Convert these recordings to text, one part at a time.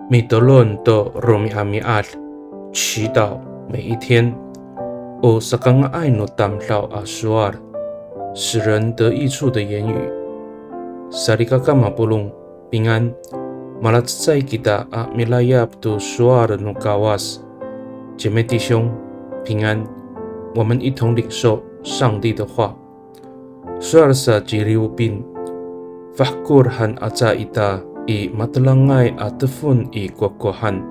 米德伦的罗米阿米阿祈祷每一天。O sakang ai no tam lao asuar， 使人得益处的言语。Sarikaka mapulung pingan malatsai kita a milayap tu suar no kawas， 姐妹弟兄平安，我们一同领受上帝的话。Suar sa jiriupin fahkur han aca ita i matelangay atefun i kwakwahan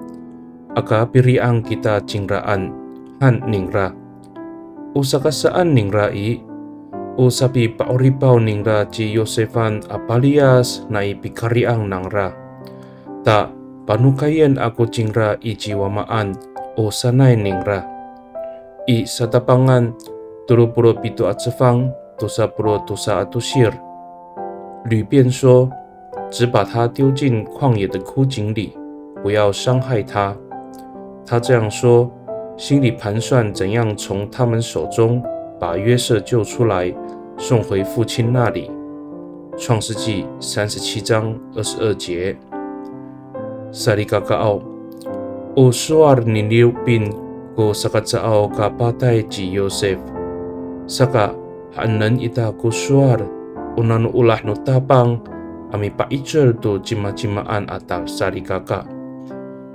aka piriang kita cingraan han ningra。O sakasaan ningra i o sapi paoripaw ningra ci Yosefan apalias na ipikariang nangra. Ta panukayan ako cingra i jiwamaan o sanay ningra. I satapangan turupuro pito at sefang tusa puro tusa atusir。吕便说，只把他丢进旷野的枯井里，不要伤害他。他这样说，心里盘算怎样从他们手中把约瑟救出来，送回父亲那里。创世纪37章22节。Sarikakaw o suar niliupin ko sakatsaaw kapatay ci Yosef saka haanan ita ko suar unanu ulah no tapang ami paicer to cima-cimaan atau sarikaka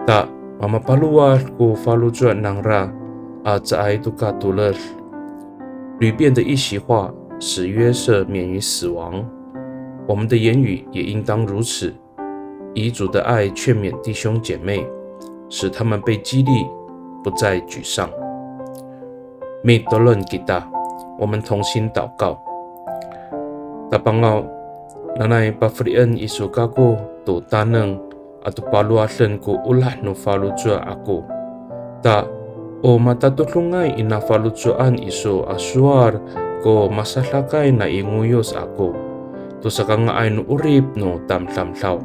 ta mamapaluar ko falujuan nangra a zaai tu katuler。吕便的一席话使约瑟免于死亡，我们的言语也应当如此，以主的爱劝勉弟兄姐妹，使他们被激励，不再沮丧。Mitolon kita， 我们同心祷告。Tapangau nanay pafrian isuka ko to taneng at paluasan ko ulah no falujua ako. Ta o matatulungay inafaludsuan iso asuar ko masalakay na inguyos ako. To sa kangaay no urip no tamtamlaw。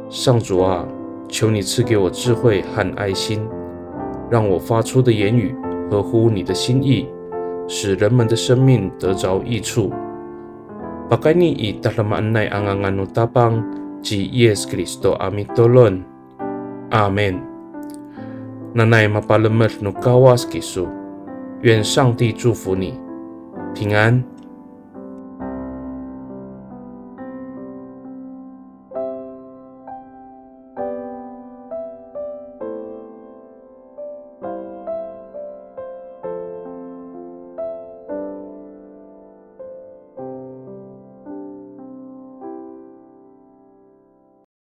上主啊，求你赐给我智慧和爱心，让我发出的言语合乎你的心意，使人们的生命得着益处。Pakai ni i talamaan nay angangan no tapang ci Yes Kristo ami tolon. Amen。Nanay mapalamer no kawas kisu， 愿上帝祝福你，平安。